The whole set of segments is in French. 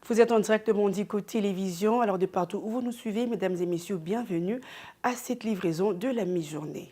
Vous êtes en direct de Mondico Télévision, alors de partout où vous nous suivez, mesdames et messieurs, bienvenue à cette livraison de la mi-journée.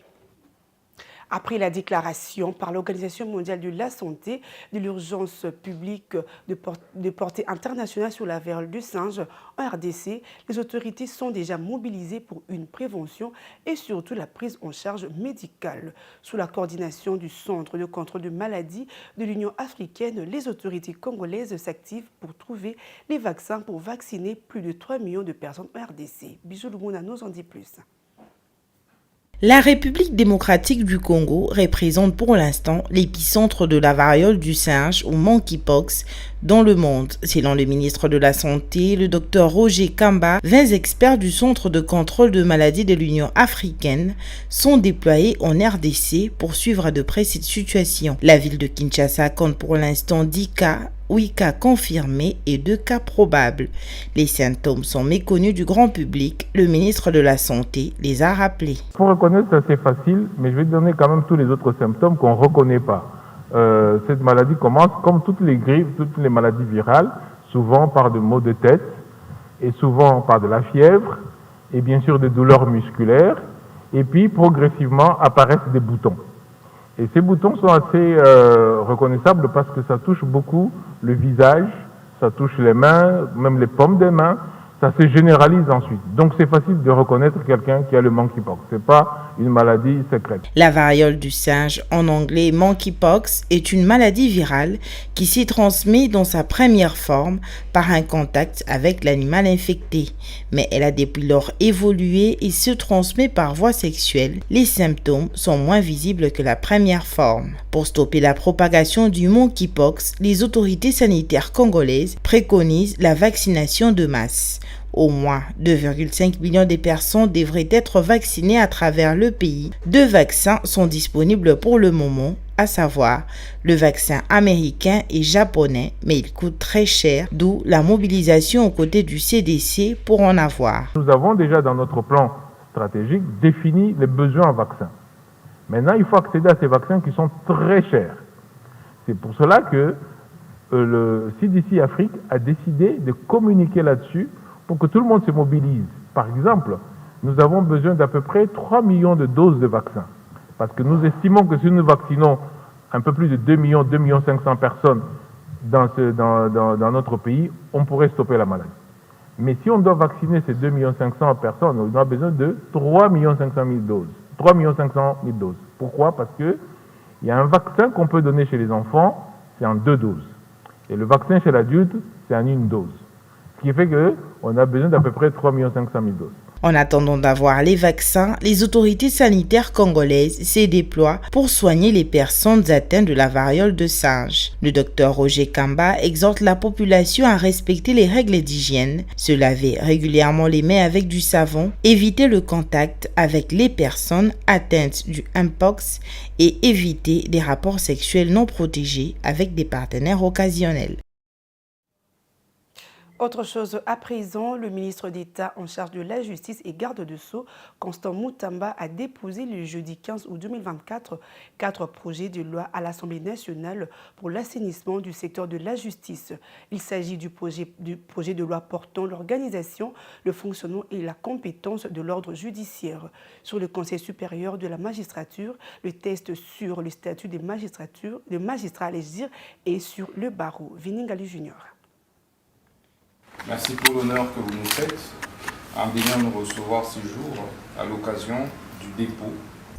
Après la déclaration par l'Organisation mondiale de la santé de l'urgence publique de portée internationale sur la variole du singe en RDC, les autorités sont déjà mobilisées pour une prévention et surtout la prise en charge médicale. Sous la coordination du Centre de contrôle de maladies de l'Union africaine, les autorités congolaises s'activent pour trouver les vaccins pour vacciner plus de 3 millions de personnes en RDC. Bijou Lumuna nous en dit plus. La République démocratique du Congo représente pour l'instant l'épicentre de la variole du singe ou monkeypox dans le monde. Selon le ministre de la Santé, le Dr Roger Kamba, 20 experts du Centre de contrôle de maladies de l'Union africaine sont déployés en RDC pour suivre de près cette situation. La ville de Kinshasa compte pour l'instant 10 cas, 8 cas confirmés et 2 cas probables. Les symptômes sont méconnus du grand public. Le ministre de la Santé les a rappelés. Pour reconnaître, c'est assez facile, mais je vais donner quand même tous les autres symptômes qu'on ne reconnaît pas. Cette maladie commence, comme toutes les grippes, toutes les maladies virales, souvent par des maux de tête, et souvent par de la fièvre, et bien sûr des douleurs musculaires, et puis progressivement apparaissent des boutons. Et ces boutons sont assez reconnaissables parce que ça touche beaucoup le visage, ça touche les mains, même les paumes des mains, ça se généralise ensuite. Donc c'est facile de reconnaître quelqu'un qui a le monkeypox. Ce n'est pas une maladie secrète. La variole du singe, en anglais monkeypox, est une maladie virale qui s'y transmet dans sa première forme par un contact avec l'animal infecté. Mais elle a depuis lors évolué et se transmet par voie sexuelle. Les symptômes sont moins visibles que la première forme. Pour stopper la propagation du monkeypox, les autorités sanitaires congolaises préconisent la vaccination de masse. Au moins 2,5 millions de personnes devraient être vaccinées à travers le pays. 2 vaccins sont disponibles pour le moment, à savoir le vaccin américain et japonais, mais ils coûtent très cher, d'où la mobilisation aux côtés du CDC pour en avoir. Nous avons déjà dans notre plan stratégique défini les besoins en vaccins. Maintenant, il faut accéder à ces vaccins qui sont très chers. C'est pour cela que le CDC Afrique a décidé de communiquer là-dessus pour que tout le monde se mobilise. Par exemple, nous avons besoin d'à peu près 3 millions de doses de vaccins. Parce que nous estimons que si nous vaccinons un peu plus de 2 millions 500 personnes dans notre pays, on pourrait stopper la maladie. Mais si on doit vacciner ces 2 500 000 personnes, on a besoin de 3 500 000 doses. 3 500 000 doses. Pourquoi? Parce qu'il y a un vaccin qu'on peut donner chez les enfants, c'est en 2 doses. Et le vaccin chez l'adulte, c'est en 1 dose. Ce qui fait qu'on a besoin d'à peu près 3 500 000 doses. En attendant d'avoir les vaccins, les autorités sanitaires congolaises se déploient pour soigner les personnes atteintes de la variole de singe. Le docteur Roger Kamba exhorte la population à respecter les règles d'hygiène, se laver régulièrement les mains avec du savon, éviter le contact avec les personnes atteintes du mpox et éviter des rapports sexuels non protégés avec des partenaires occasionnels. Autre chose à présent, le ministre d'État en charge de la Justice et garde de Sceaux, Constant Moutamba, a déposé le jeudi 15 août 2024 4 projets de loi à l'Assemblée nationale pour l'assainissement du secteur de la justice. Il s'agit du projet de loi portant l'organisation, le fonctionnement et la compétence de l'ordre judiciaire. Sur le Conseil supérieur de la magistrature, le test sur le statut des magistrats à légir et sur le barreau. Viningali Junior. Merci pour l'honneur que vous nous faites en venant nous recevoir ce jour à l'occasion du dépôt.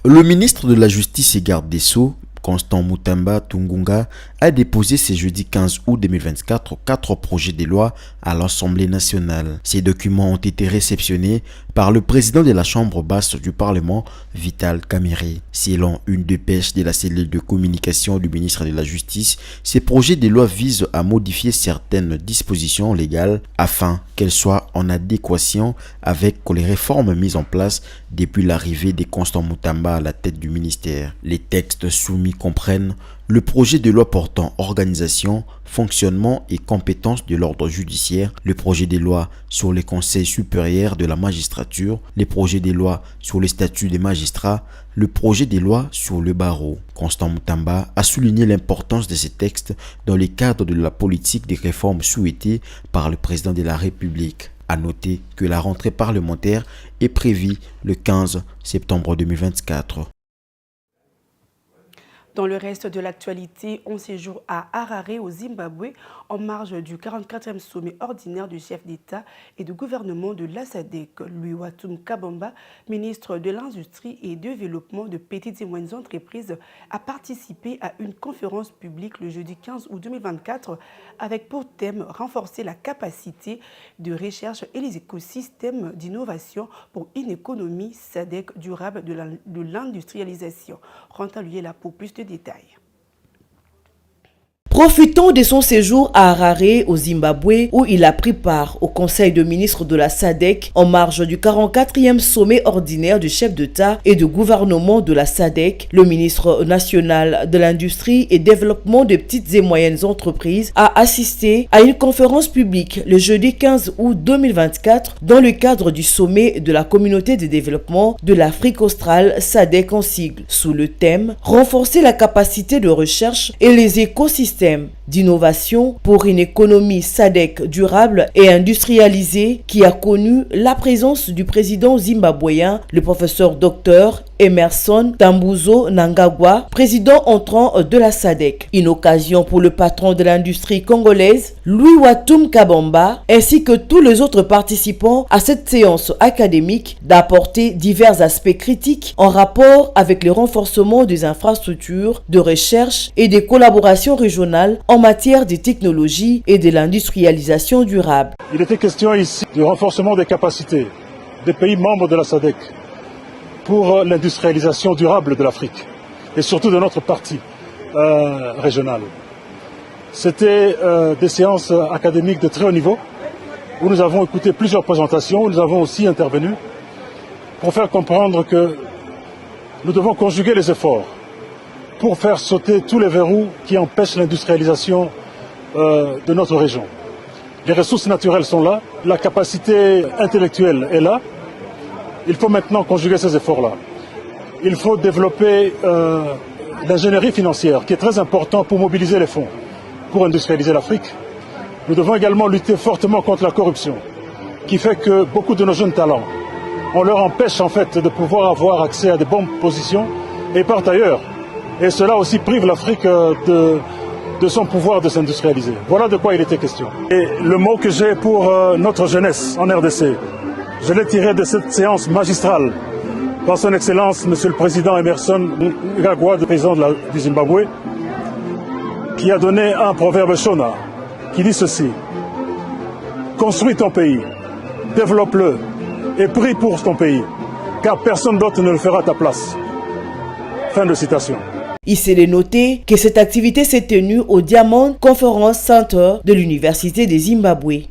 Le ministre de la Justice et garde des Sceaux, Constant Moutamba Tungunga, a déposé ce jeudi 15 août 2024 4 projets de loi à l'Assemblée nationale. Ces documents ont été réceptionnés par le président de la Chambre basse du Parlement, Vital Kamerhe. Selon une dépêche de la cellule de communication du ministre de la Justice, ces projets de loi visent à modifier certaines dispositions légales afin qu'elles soient en adéquation avec les réformes mises en place depuis l'arrivée de Constant Moutamba à la tête du ministère. Les textes soumis comprennent Le projet de loi portant organisation, fonctionnement et compétences de l'ordre judiciaire, le projet de loi sur les conseils supérieurs de la magistrature, les projets de loi sur les statuts des magistrats, le projet de loi sur le barreau. Constant Mutamba a souligné l'importance de ces textes dans le cadre de la politique des réformes souhaitées par le président de la République. À noter que la rentrée parlementaire est prévue le 15 septembre 2024. Dans le reste de l'actualité, on séjourne à Harare au Zimbabwe en marge du 44e sommet ordinaire du chef d'État et du gouvernement de la SADC. Louis Watum Kabamba, ministre de l'Industrie et du Développement de petites et moyennes entreprises, a participé à une conférence publique le jeudi 15 août 2024 avec pour thème renforcer la capacité de recherche et les écosystèmes d'innovation pour une économie SADC durable de l'industrialisation. Rentre lui là pour plus de détails. Profitons de son séjour à Harare, au Zimbabwe, où il a pris part au Conseil de ministres de la SADC en marge du 44e sommet ordinaire du chef d'État et de gouvernement de la SADC. Le ministre national de l'Industrie et Développement des petites et moyennes entreprises a assisté à une conférence publique le jeudi 15 août 2024 dans le cadre du sommet de la communauté de développement de l'Afrique australe SADC en sigle, sous le thème « Renforcer la capacité de recherche et les écosystèmes d'innovation pour une économie SADC durable et industrialisée » qui a connu la présence du président zimbabwéen, le professeur Dr Emerson Tambuzo Nangagwa, président entrant de la SADC. Une occasion pour le patron de l'industrie congolaise, Louis Watum Kabamba, ainsi que tous les autres participants à cette séance académique d'apporter divers aspects critiques en rapport avec le renforcement des infrastructures de recherche et des collaborations régionales en matière de technologie et de l'industrialisation durable. Il était question ici du renforcement des capacités des pays membres de la SADC pour l'industrialisation durable de l'Afrique et surtout de notre partie régionale. C'était des séances académiques de très haut niveau où nous avons écouté plusieurs présentations, où nous avons aussi intervenu pour faire comprendre que nous devons conjuguer les efforts pour faire sauter tous les verrous qui empêchent l'industrialisation de notre région. Les ressources naturelles sont là, la capacité intellectuelle est là. Il faut maintenant conjuguer ces efforts-là. Il faut développer l'ingénierie financière, qui est très important pour mobiliser les fonds, pour industrialiser l'Afrique. Nous devons également lutter fortement contre la corruption, qui fait que beaucoup de nos jeunes talents, on leur empêche en fait de pouvoir avoir accès à des bonnes positions et partent ailleurs. Et cela aussi prive l'Afrique de son pouvoir de s'industrialiser. Voilà de quoi il était question. Et le mot que j'ai pour notre jeunesse en RDC, je l'ai tiré de cette séance magistrale par son Excellence, Monsieur le Président Emerson Mnangagwa, le président du Zimbabwe, qui a donné un proverbe Shona, qui dit ceci: construis ton pays, développe-le et prie pour ton pays, car personne d'autre ne le fera à ta place. Fin de citation. Il s'est noté que cette activité s'est tenue au Diamond Conference Center de l'Université des Zimbabwe.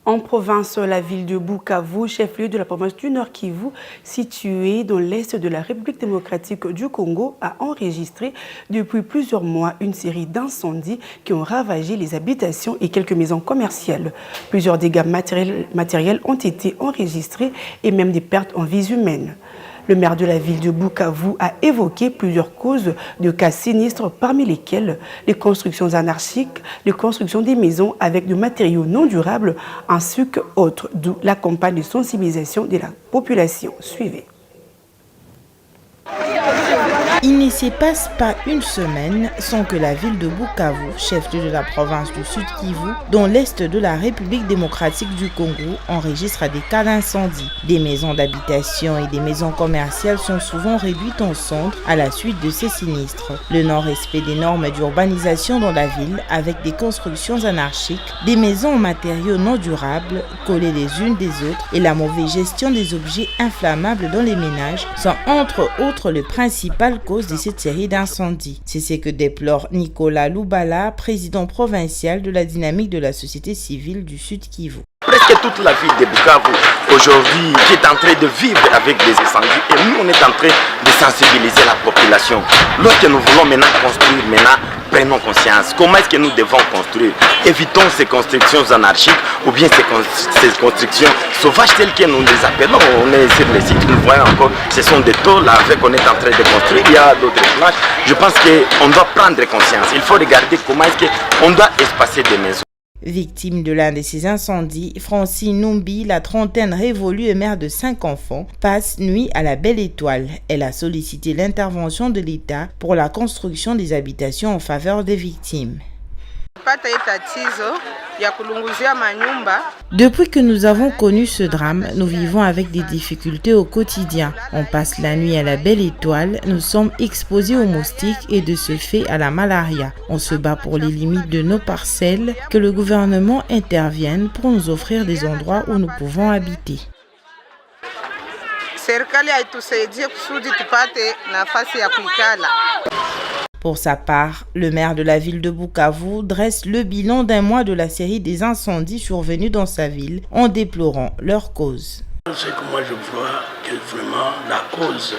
En province, la ville de Bukavu, chef-lieu de la province du Nord Kivu, située dans l'est de la République démocratique du Congo, a enregistré depuis plusieurs mois une série d'incendies qui ont ravagé les habitations et quelques maisons commerciales. Plusieurs dégâts matériels ont été enregistrés et même des pertes en vies humaines. Le maire de la ville de Bukavu a évoqué plusieurs causes de cas sinistres, parmi lesquelles les constructions anarchiques, les constructions des maisons avec de matériaux non durables, ainsi qu'autres, d'où la campagne de sensibilisation de la population. Suivez. Il ne se passe pas une semaine sans que la ville de Bukavu, chef-lieu de la province du Sud Kivu, dans l'est de la République démocratique du Congo, enregistre des cas d'incendie. Des maisons d'habitation et des maisons commerciales sont souvent réduites en cendres à la suite de ces sinistres. Le non-respect des normes d'urbanisation dans la ville, avec des constructions anarchiques, des maisons en matériaux non durables, collées les unes des autres, et la mauvaise gestion des objets inflammables dans les ménages sont entre autres le principal cause de cette série d'incendies. C'est ce que déplore Nicolas Loubala, président provincial de la dynamique de la société civile du Sud Kivu. Presque toute la ville de Bukavu aujourd'hui qui est en train de vivre avec des incendies et nous on est en train de sensibiliser la population. Lorsque nous voulons maintenant construire, prenons conscience. Comment est-ce que nous devons construire? Évitons ces constructions anarchiques ou bien ces constructions sauvages telles que nous les appelons. On est sur les sites, nous voyons encore, ce sont des tôles avec qu'on est en train de construire. Il y a d'autres planches. Je pense qu'on doit prendre conscience. Il faut regarder comment est-ce qu'on doit espacer des maisons. Victime de l'un de ces incendies, Francine Numbi, la trentaine révolue et mère de 5 enfants, passe nuit à la Belle Étoile. Elle a sollicité l'intervention de l'État pour la construction des habitations en faveur des victimes. Depuis que nous avons connu ce drame, nous vivons avec des difficultés au quotidien. On passe la nuit à la Belle Étoile, nous sommes exposés aux moustiques et de ce fait à la malaria. On se bat pour les limites de nos parcelles, que le gouvernement intervienne pour nous offrir des endroits où nous pouvons habiter. Pour sa part, le maire de la ville de Bukavu dresse le bilan d'un mois de la série des incendies survenus dans sa ville en déplorant leur cause. Ce que moi je vois que vraiment la cause,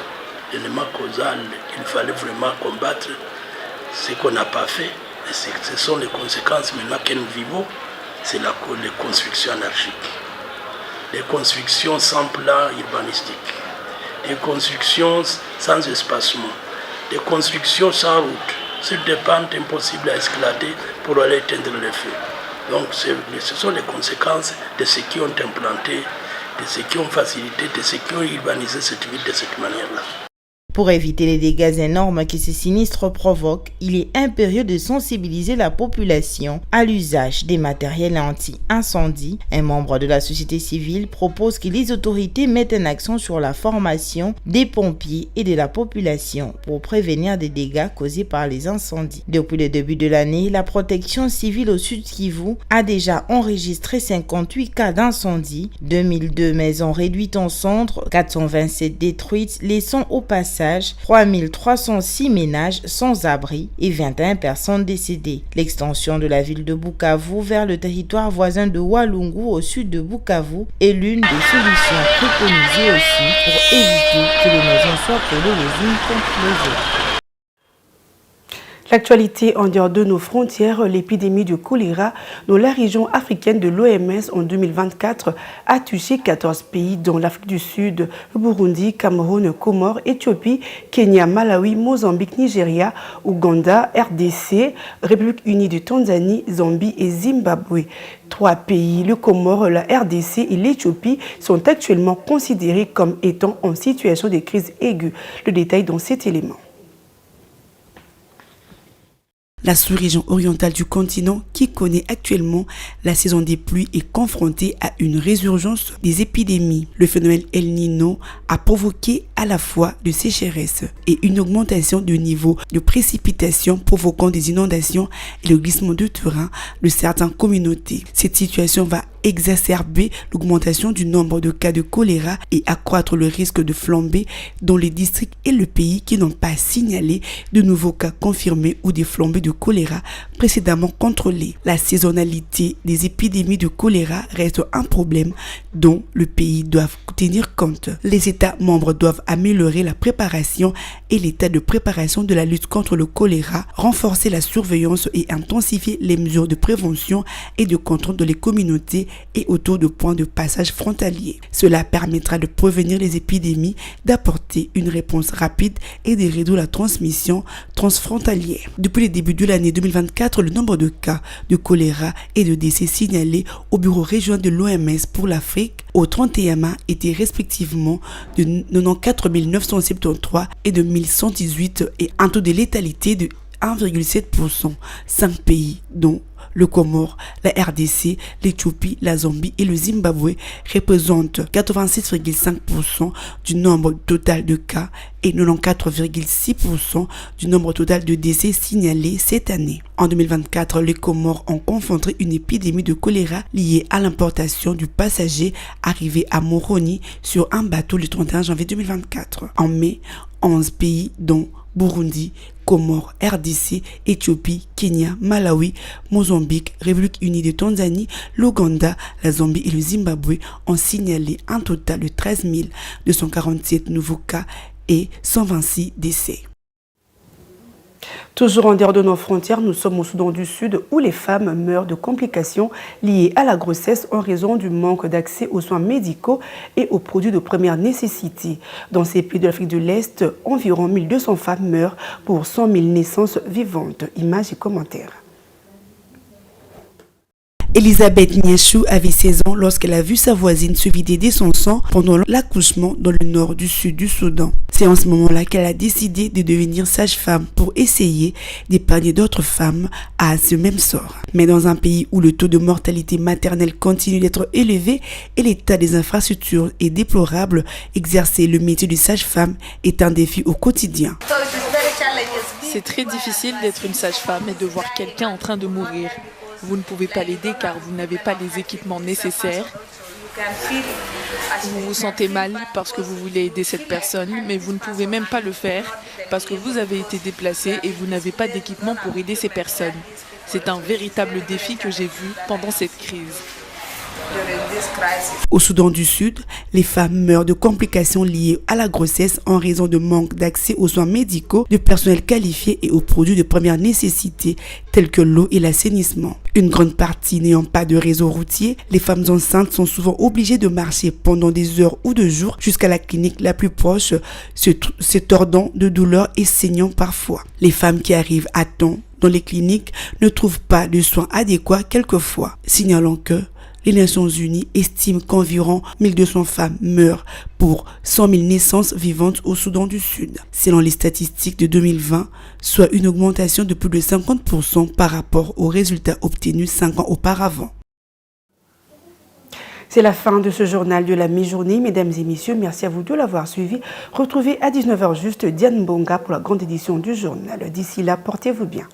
l'élément causal qu'il fallait vraiment combattre, c'est qu'on n'a pas fait. Et ce sont les conséquences maintenant que nous vivons, c'est les constructions anarchiques. Les constructions sans plan urbanistique, des constructions sans espacement, des constructions sans route, sur des pentes impossibles à escalader pour aller éteindre le feu. Donc ce sont les conséquences de ceux qui ont implanté, de ceux qui ont facilité, de ceux qui ont urbanisé cette ville de cette manière-là. Pour éviter les dégâts énormes que ces sinistres provoquent, il est impérieux de sensibiliser la population à l'usage des matériels anti-incendie. Un membre de la société civile propose que les autorités mettent un accent sur la formation des pompiers et de la population pour prévenir des dégâts causés par les incendies. Depuis le début de l'année, la protection civile au Sud Kivu a déjà enregistré 58 cas d'incendie, 2002 maisons réduites en cendres, 427 détruites, laissant au passage 3306 ménages sans abri et 21 personnes décédées. L'extension de la ville de Bukavu vers le territoire voisin de Walungu au sud de Bukavu est l'une des solutions préconisées aussi pour éviter que les maisons soient collées les unes contre les autres. L'actualité en dehors de nos frontières, l'épidémie de choléra dans la région africaine de l'OMS en 2024 a touché 14 pays dont l'Afrique du Sud, Burundi, Cameroun, Comores, Éthiopie, Kenya, Malawi, Mozambique, Nigeria, Ouganda, RDC, République unie de Tanzanie, Zambie et Zimbabwe. 3 pays, le Comores, la RDC et l'Éthiopie, sont actuellement considérés comme étant en situation de crise aiguë. Le détail dans cet élément. La sous-région orientale du continent, qui connaît actuellement la saison des pluies, est confrontée à une résurgence des épidémies. Le phénomène El Niño a provoqué à la fois de sécheresse et une augmentation du niveau de précipitations provoquant des inondations et le glissement de terrain de certaines communautés. Cette situation va exacerber l'augmentation du nombre de cas de choléra et accroître le risque de flambée dans les districts et le pays qui n'ont pas signalé de nouveaux cas confirmés ou des flambées de choléra précédemment contrôlées. La saisonnalité des épidémies de choléra reste un problème dont le pays doit tenir compte. Les États membres doivent améliorer la préparation et l'état de préparation de la lutte contre le choléra, renforcer la surveillance et intensifier les mesures de prévention et de contrôle dans les communautés et autour de points de passage frontaliers. Cela permettra de prévenir les épidémies, d'apporter une réponse rapide et de réduire la transmission transfrontalière. Depuis le début de l'année 2024, le nombre de cas de choléra et de décès signalés au bureau régional de l'OMS pour l'Afrique au 31 mai était respectivement de 94 973 et de 1118 et un taux de létalité de 1,7%. 5 pays dont le Comores, la RDC, l'Éthiopie, la Zambie et le Zimbabwe représentent 86,5% du nombre total de cas et 94,6% du nombre total de décès signalés cette année. En 2024, les Comores ont confronté une épidémie de choléra liée à l'importation du passager arrivé à Moroni sur un bateau le 31 janvier 2024. En mai, 11 pays dont Burundi, Comores, RDC, Éthiopie, Kenya, Malawi, Mozambique, République unie de Tanzanie, l'Ouganda, la Zambie et le Zimbabwe ont signalé un total de 13 247 nouveaux cas et 126 décès. Toujours en dehors de nos frontières, nous sommes au Soudan du Sud où les femmes meurent de complications liées à la grossesse en raison du manque d'accès aux soins médicaux et aux produits de première nécessité. Dans ces pays de l'Afrique de l'Est, environ 1200 femmes meurent pour 100 000 naissances vivantes. Images et commentaires. Elisabeth Niachou avait 16 ans lorsqu'elle a vu sa voisine se vider de son sang pendant l'accouchement dans le nord du sud du Soudan. C'est en ce moment-là qu'elle a décidé de devenir sage-femme pour essayer d'épargner d'autres femmes à ce même sort. Mais dans un pays où le taux de mortalité maternelle continue d'être élevé et l'état des infrastructures est déplorable, exercer le métier de sage-femme est un défi au quotidien. C'est très difficile d'être une sage-femme et de voir quelqu'un en train de mourir. Vous ne pouvez pas l'aider car vous n'avez pas les équipements nécessaires. Vous vous sentez mal parce que vous voulez aider cette personne, mais vous ne pouvez même pas le faire parce que vous avez été déplacé et vous n'avez pas d'équipement pour aider ces personnes. C'est un véritable défi que j'ai vu pendant cette crise. Au Soudan du Sud, les femmes meurent de complications liées à la grossesse en raison de manque d'accès aux soins médicaux, de personnel qualifié et aux produits de première nécessité tels que l'eau et l'assainissement. Une grande partie n'ayant pas de réseau routier, les femmes enceintes sont souvent obligées de marcher pendant des heures ou des jours jusqu'à la clinique la plus proche, se tordant de douleur et saignant parfois. Les femmes qui arrivent à temps dans les cliniques ne trouvent pas de soins adéquats quelquefois, signalant que les Nations Unies estiment qu'environ 1200 femmes meurent pour 100 000 naissances vivantes au Soudan du Sud, selon les statistiques de 2020, soit une augmentation de plus de 50% par rapport aux résultats obtenus 5 ans auparavant. C'est la fin de ce journal de la mi-journée. Mesdames et messieurs, merci à vous de l'avoir suivi. Retrouvez à 19h juste Diane Bonga pour la grande édition du journal. D'ici là, portez-vous bien.